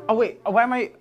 Oh wait, why am I?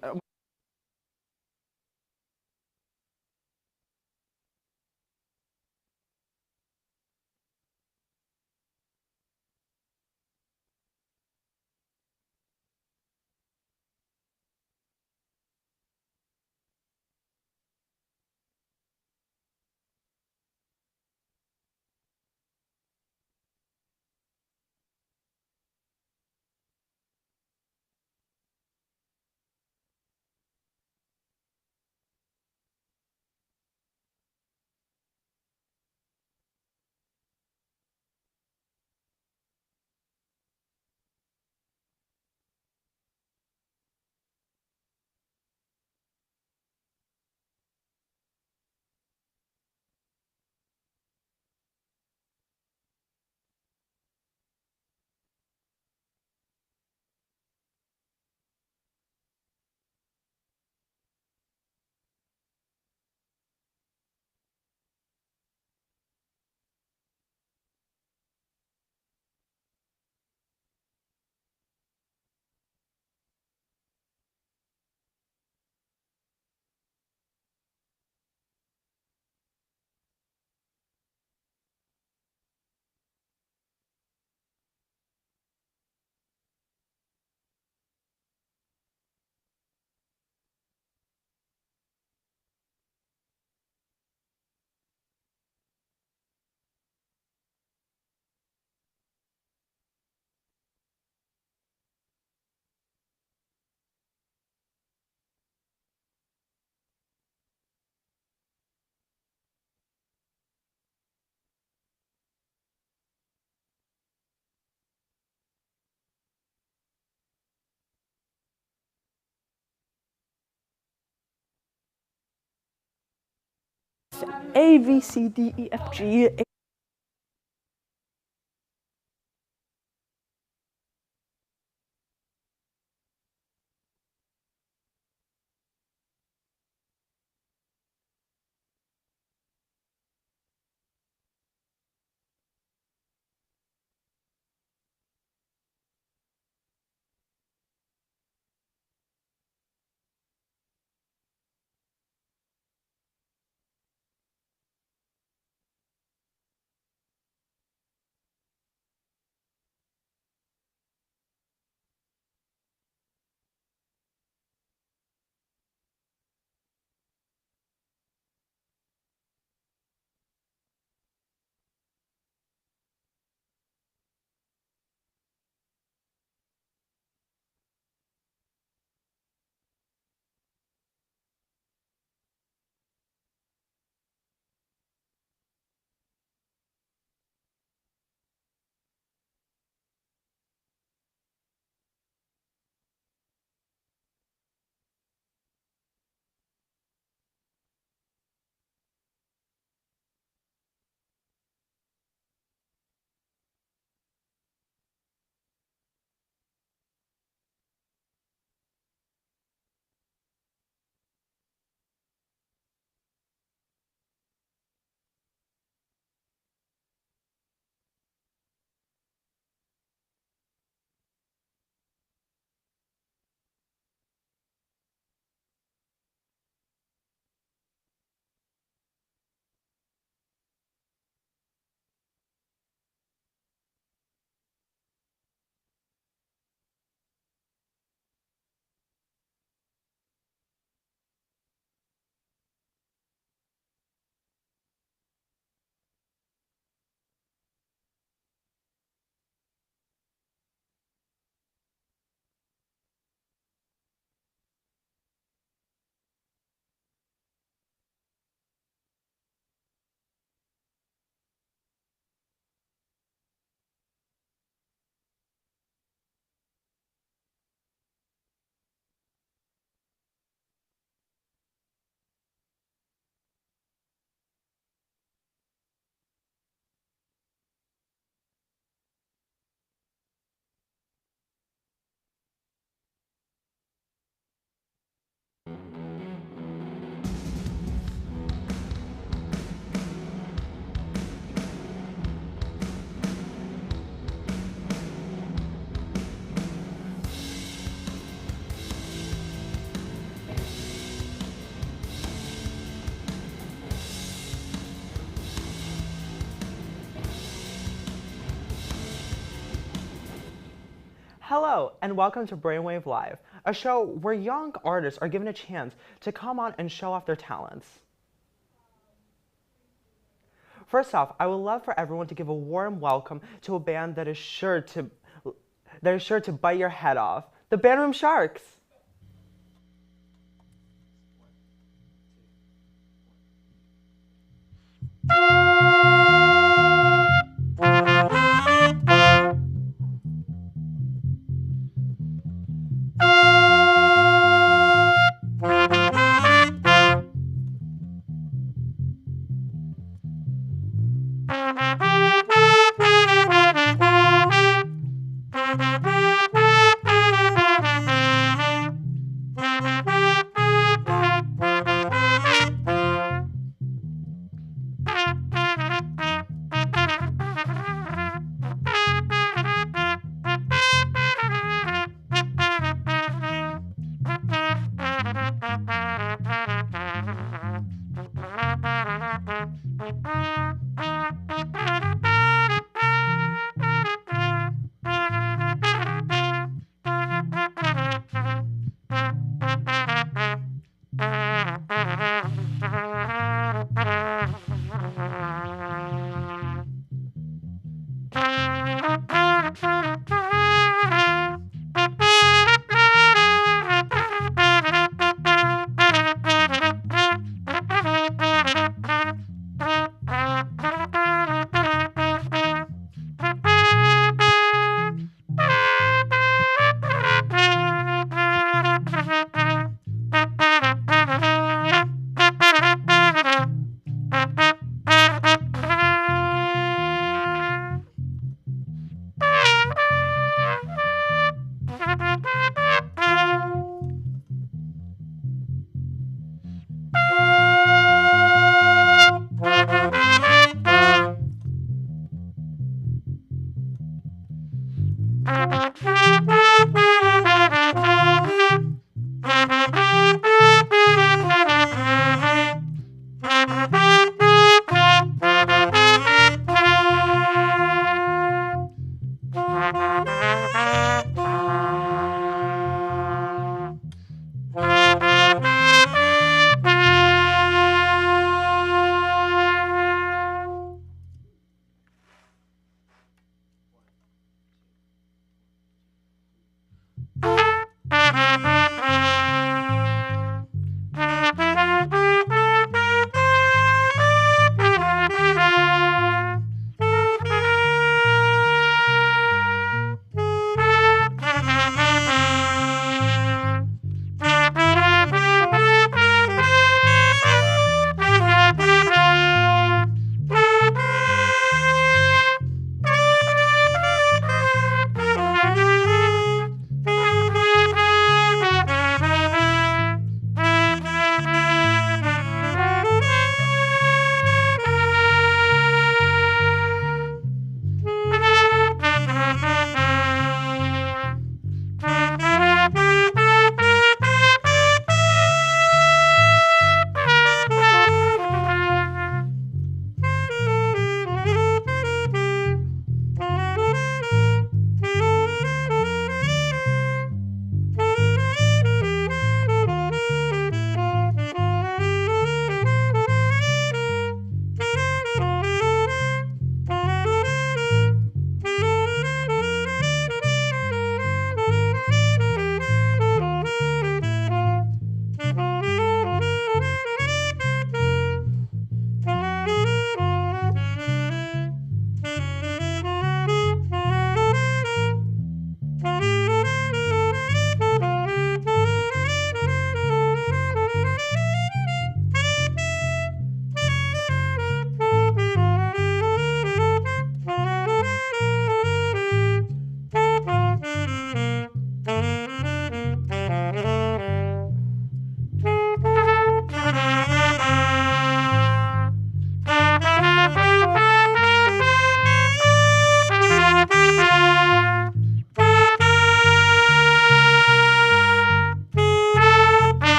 A B C D E F G. Hello, and welcome to Brainwave Live, a show where young artists are given a chance to come on and show off their talents. First off, I would love for everyone to give a warm welcome to a band that is sure to bite your head off, the Bandroom Sharks.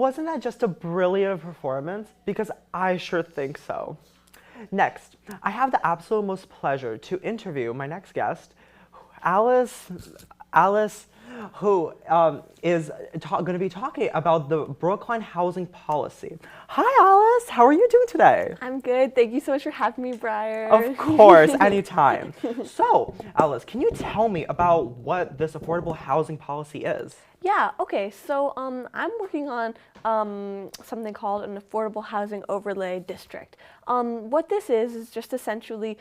Wasn't that just a brilliant performance? Because I sure think so. Next, I have the absolute most pleasure to interview my next guest, Alice, who is going to be talking about the Brookline housing policy. Hi, Alice. How are you doing today? I'm good. Thank you so much for having me, Briar. Of course, anytime. So, Alice, can you tell me about what this affordable housing policy is? Yeah, okay. So I'm working on something called an affordable housing overlay district. What this is just essentially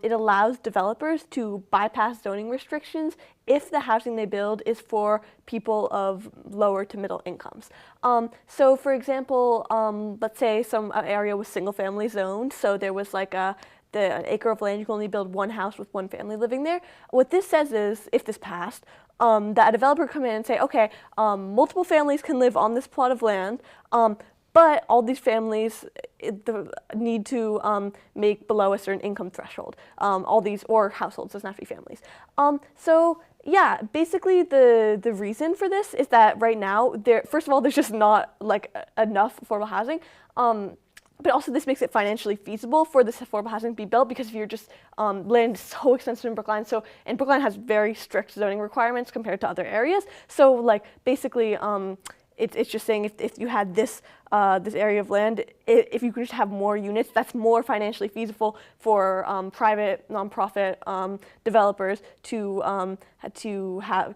it allows developers to bypass zoning restrictions if the housing they build is for people of lower to middle incomes. So for example, let's say some area was single family zoned, so there was like an acre of land, you can only build one house with one family living there. What this says is, if this passed, that a developer come in and say, okay, multiple families can live on this plot of land, but all these families need to make below a certain income threshold. All these, or households, doesn't have to be families. So yeah, basically the reason for this is that right now, first of all, there's just not like enough affordable housing. But also this makes it financially feasible for this affordable housing to be built, because if you're just, land is so expensive in Brookline, and Brookline has very strict zoning requirements compared to other areas. So like basically, it's just saying if you had this area of land, if you could just have more units, that's more financially feasible for private nonprofit developers to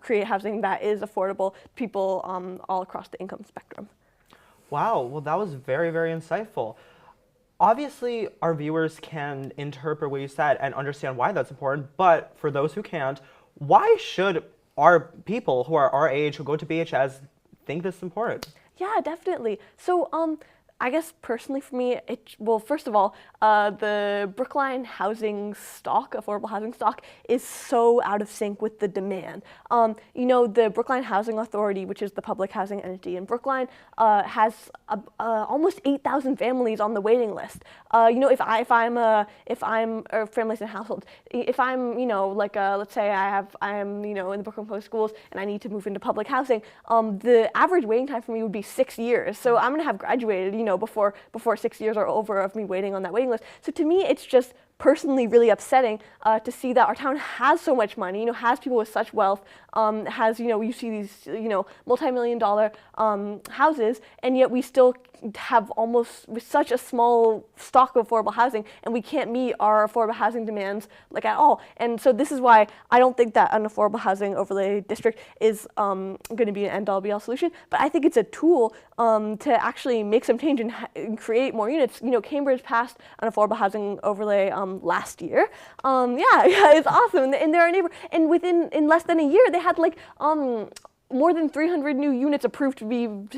create housing that is affordable to people all across the income spectrum. Wow, well, that was very, very insightful. Obviously, our viewers can interpret what you said and understand why that's important, but for those who can't, why should our people who are our age, who go to BHS, think this is important? Yeah, definitely. So, I guess personally for me, well, first of all, the Brookline housing stock, affordable housing stock, is so out of sync with the demand. You know, the Brookline Housing Authority, which is the public housing entity in Brookline, has almost 8,000 families on the waiting list. You know, if I'm families and households, if I'm, you know, like let's say I'm, you know, in the Brooklyn Public Schools and I need to move into public housing, the average waiting time for me would be 6 years. So I'm gonna have graduated, you know, before 6 years are over of me waiting on that waiting list. So to me, it's just personally really upsetting to see that our town has so much money, you know, has people with such wealth, has, you know, you see these, you know, multi-million-dollar houses, and yet we still have almost such a small stock of affordable housing, and we can't meet our affordable housing demands like at all. And so this is why I don't think that an affordable housing overlay district is going to be an end-all be-all solution, but I think it's a tool to actually make some change and create more units. You know, Cambridge passed an affordable housing overlay last year. Yeah, it's awesome. And they're our neighbor. And in less than a year, they had like more than 300 new units approved to move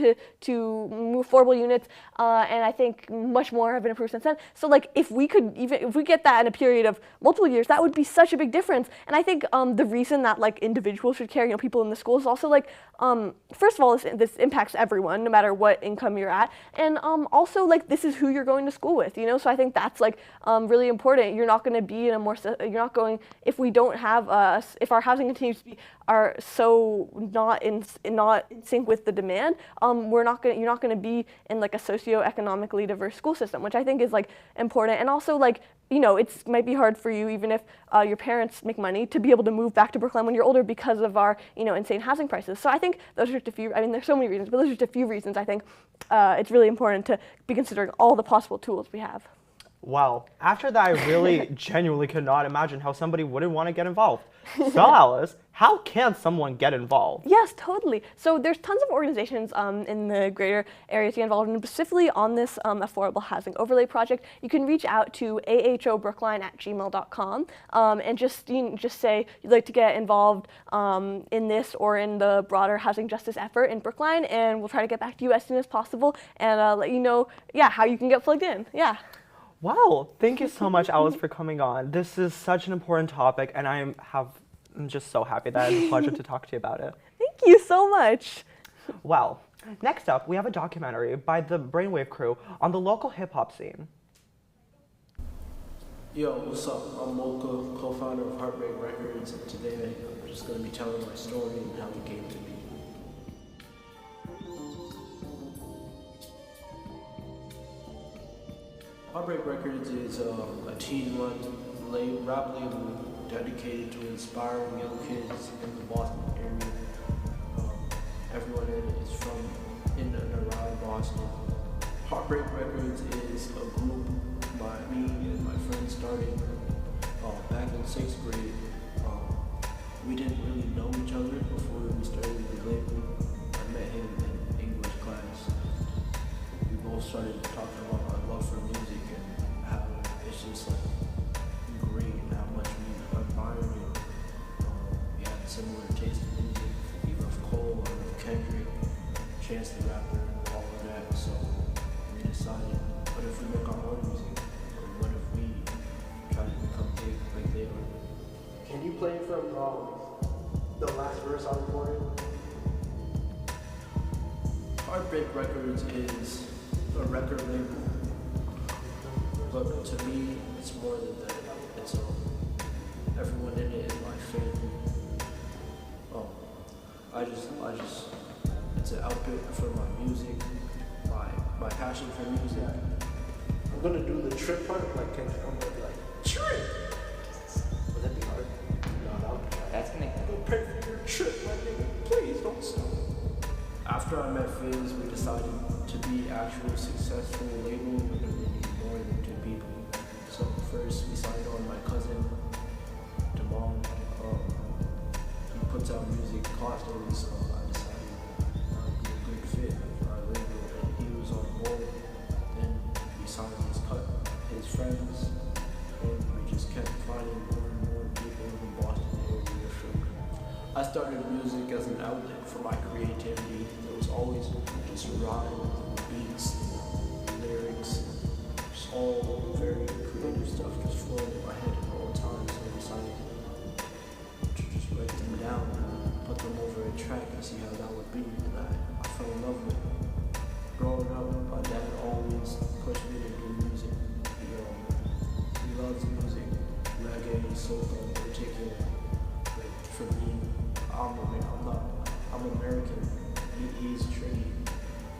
affordable units, and I think much more have been approved since then. So like if we get that in a period of multiple years, that would be such a big difference. And I think the reason that like individuals should care, you know, people in the schools, is also like first of all, this impacts everyone, no matter what income you're at, and also like this is who you're going to school with, you know. So I think that's like really important. You're not going to be in a more if we don't have if our housing continues to be so not in sync with the demand, you're not going to be in like a socioeconomically diverse school system, which I think is like important. And also like, you know, it might be hard for you, even if your parents make money, to be able to move back to Brookline when you're older because of our, you know, insane housing prices. So I think those are just a few. I mean, there's so many reasons, but those are just a few reasons. I think it's really important to be considering all the possible tools we have. Wow. After that, I really genuinely could not imagine how somebody wouldn't want to get involved. So, Alice, how can someone get involved? Yes, totally. So there's tons of organizations in the greater area to get involved, and specifically on this affordable housing overlay project, you can reach out to ahobrookline@gmail.com and just say you'd like to get involved in this or in the broader housing justice effort in Brookline, and we'll try to get back to you as soon as possible and let you know, yeah, how you can get plugged in. Yeah. Wow, thank you so much, Alice, for coming on. This is such an important topic, and I'm just so happy that I had the pleasure to talk to you about it. Thank you so much. Well, next up, we have a documentary by the Brainwave crew on the local hip-hop scene. Yo, what's up? I'm Mocha, co-founder of Heartbreak Records, and today I'm just going to be telling my story and how it came to be. Heartbreak Records is a teen-run rap label dedicated to inspiring young kids in the Boston area. Everyone in it is from in and around Boston. Heartbreak Records is a group by me and my friends started back in 6th grade. We didn't really know each other before we started the label. I met him in English class. We both started talking about our love for music and how it's just like great and how much we admire it. We had similar taste in music, either of Cole or of Kendrick, Chance the Rapper, all of that. So we decided, what if we make our own music? Or what if we try to become big like they are? Can you play from the last verse I recorded? Heartbreak Records is a record label, but to me, it's more than that. It's everyone in it is my family. It's an outlet for my music, my passion for music. I'm gonna do the trip part, like, I'm gonna be like, trip! Would that be hard? No. That's gonna. Go pray for your trip, my nigga. Please don't stop. After I met Fizz, we decided to be actually successful label, we're gonna need more than 2 people. So first we signed on my cousin, Damon. He puts out music constantly, so I decided that would be a good fit for our label, and he was on board. Then we signed his friends, and we just kept finding more and more people in the Boston area. I started music as an outlet for my creativity. There was always just rhymes, beats, lyrics, just all very creative stuff just flowing in my head all the time. So I decided to just write them down and put them over a track and see how that would be. And I fell in love with it. Growing up, my dad always pushed me to do music. He loves music, reggae, soca in particular. But for me, I'm American. He's Trini.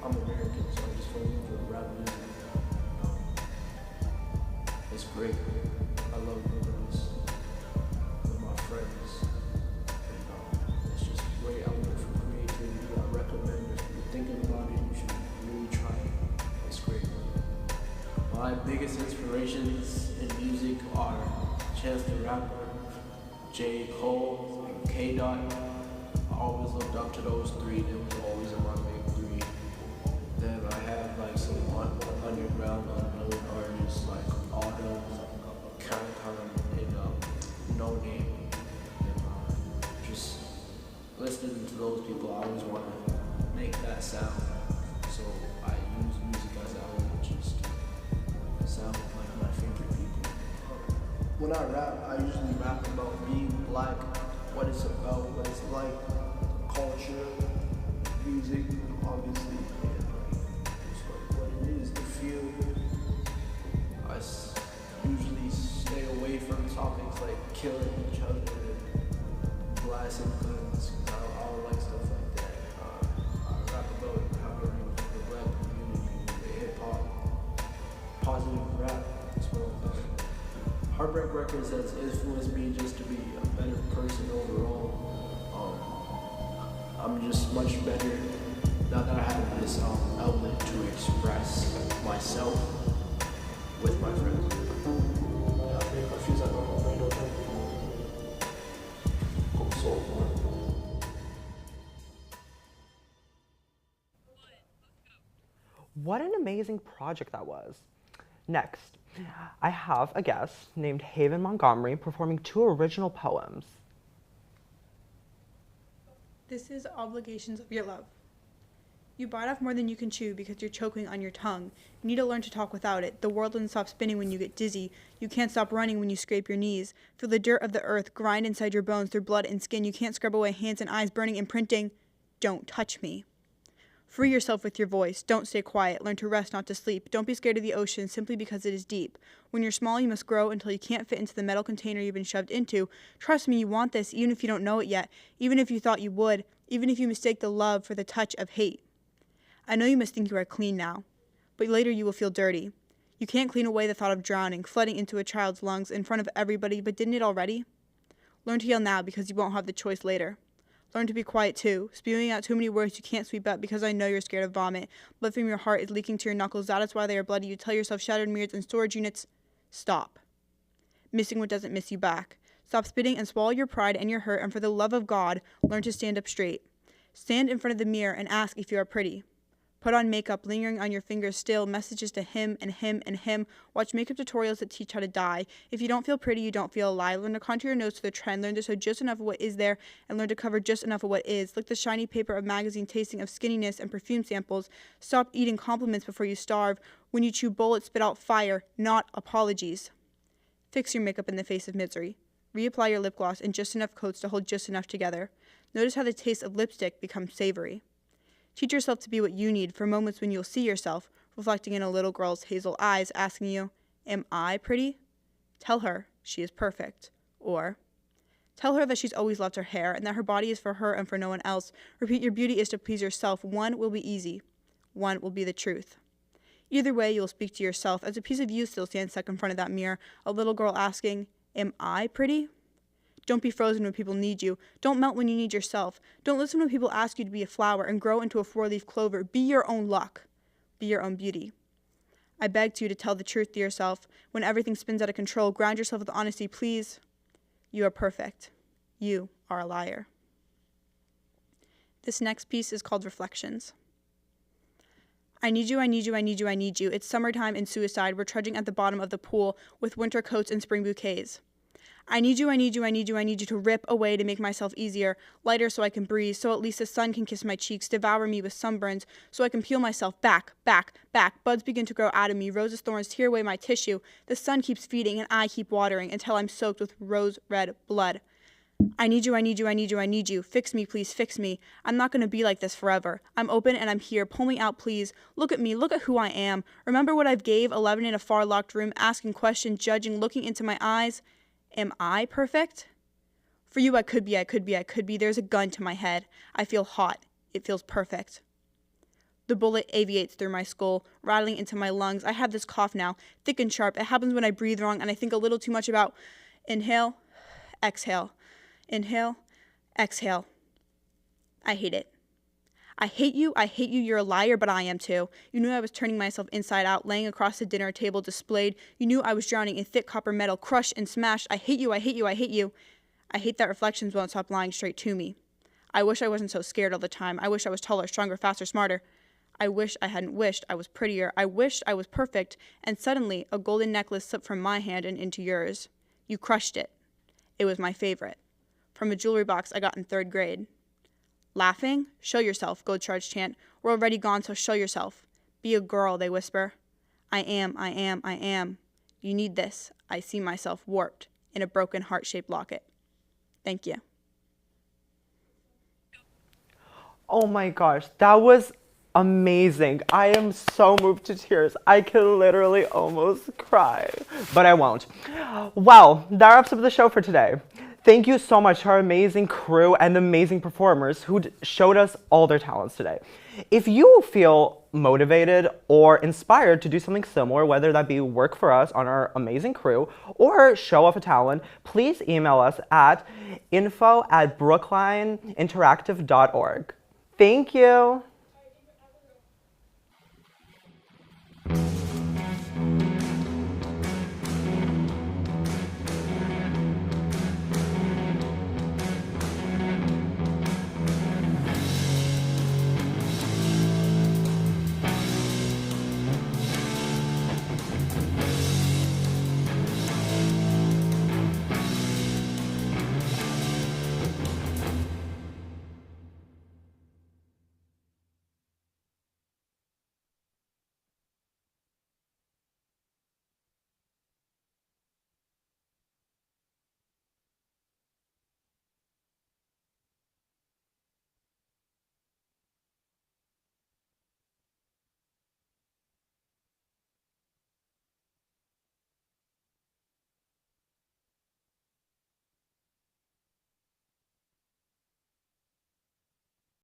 I'm American, so I just fell in love with rap music. It's great. I love doing this with my friends. And, it's just a great outlet for creativity. I recommend if you're thinking about it, you should really try it. It's great. My biggest inspirations in music are Chance the Rapper, J. Cole, and K. Dot. I always looked up to those 3. They was always in my big 3. Then I have like some underground unknown artists like Autumn, Countdown, and No Name. And just listening to those people, I always want to make that sound. So I use music as an outlet just to sound like my favorite people. When I rap, I usually rap about being black, what it's about, what it's like, culture, music, obviously, and just what it is to feel. I usually stay away from topics like killing each other and blasting guns, because I don't like stuff like that. I rap about empowering the black community with hip-hop, positive rap, that's what I'm about. Heartbreak Records has influenced me just to be a better person overall. I'm just much better now that I have this outlet to express myself with my friends. What an amazing project that was. Next, I have a guest named Haven Montgomery performing 2 original poems. This is Obligations of Your Love. You bite off more than you can chew because you're choking on your tongue. You need to learn to talk without it. The world doesn't stop spinning when you get dizzy. You can't stop running when you scrape your knees. Feel the dirt of the earth grind inside your bones through blood and skin. You can't scrub away hands and eyes burning, imprinting. Don't touch me. Free yourself with your voice. Don't stay quiet. Learn to rest, not to sleep. Don't be scared of the ocean simply because it is deep. When you're small, you must grow until you can't fit into the metal container you've been shoved into. Trust me, you want this, even if you don't know it yet, even if you thought you would, even if you mistake the love for the touch of hate. I know you must think you are clean now, but later you will feel dirty. You can't clean away the thought of drowning, flooding into a child's lungs in front of everybody, but didn't it already? Learn to yell now because you won't have the choice later. Learn to be quiet too, spewing out too many words you can't sweep up because I know you're scared of vomit. Blood from your heart is leaking to your knuckles, that is why they are bloody. You tell yourself shattered mirrors and storage units, stop. Missing what doesn't miss you back. Stop spitting and swallow your pride and your hurt, and for the love of God, learn to stand up straight. Stand in front of the mirror and ask if you are pretty. Put on makeup, lingering on your fingers still, messages to him and him and him. Watch makeup tutorials that teach how to die. If you don't feel pretty, you don't feel alive. Learn to contour your nose to the trend. Learn to sew just enough of what is there, and learn to cover just enough of what is. Lick the shiny paper of magazine tasting of skinniness and perfume samples. Stop eating compliments before you starve. When you chew bullets, spit out fire, not apologies. Fix your makeup in the face of misery. Reapply your lip gloss in just enough coats to hold just enough together. Notice how the taste of lipstick becomes savory. Teach yourself to be what you need for moments when you'll see yourself, reflecting in a little girl's hazel eyes, asking you, am I pretty? Tell her she is perfect. Or, tell her that she's always loved her hair and that her body is for her and for no one else. Repeat your beauty is to please yourself. One will be easy. One will be the truth. Either way, you'll speak to yourself as a piece of you still stands stuck in front of that mirror, a little girl asking, am I pretty? Don't be frozen when people need you. Don't melt when you need yourself. Don't listen when people ask you to be a flower and grow into a four-leaf clover. Be your own luck. Be your own beauty. I begged you to tell the truth to yourself. When everything spins out of control, ground yourself with honesty, please. You are perfect. You are a liar. This next piece is called Reflections. I need you, I need you, I need you, I need you. It's summertime and suicide. We're trudging at the bottom of the pool with winter coats and spring bouquets. I need you, I need you, I need you, I need you to rip away to make myself easier, lighter so I can breathe, so at least the sun can kiss my cheeks, devour me with sunburns, so I can peel myself back, back, back. Buds begin to grow out of me, roses' thorns tear away my tissue. The sun keeps feeding and I keep watering until I'm soaked with rose red blood. I need you, I need you, I need you, I need you. Fix me, please, fix me. I'm not going to be like this forever. I'm open and I'm here. Pull me out, please. Look at me, look at who I am. Remember what I've gave, 11 in a far locked room, asking questions, judging, looking into my eyes. Am I perfect? For you, I could be, I could be, I could be. There's a gun to my head. I feel hot. It feels perfect. The bullet aviates through my skull, rattling into my lungs. I have this cough now, thick and sharp. It happens when I breathe wrong and I think a little too much about inhale, exhale, inhale, exhale. I hate it. I hate you, you're a liar, but I am too. You knew I was turning myself inside out, laying across the dinner table displayed. You knew I was drowning in thick copper metal, crushed and smashed. I hate you, I hate you, I hate you. I hate that reflections won't stop lying straight to me. I wish I wasn't so scared all the time. I wish I was taller, stronger, faster, smarter. I wish I hadn't wished I was prettier. I wished I was perfect, and suddenly a golden necklace slipped from my hand and into yours. You crushed it. It was my favorite. From a jewelry box I got in 3rd grade. Laughing? Show yourself, Gold Charge chant. We're already gone, so show yourself. Be a girl, they whisper. I am, I am, I am. You need this. I see myself warped in a broken heart-shaped locket. Thank you. Oh my gosh, that was amazing. I am so moved to tears. I could literally almost cry, but I won't. Well, that wraps up the show for today. Thank you so much to our amazing crew and amazing performers who showed us all their talents today. If you feel motivated or inspired to do something similar, whether that be work for us on our amazing crew or show off a talent, please email us at info@brooklineinteractive.org. Thank you.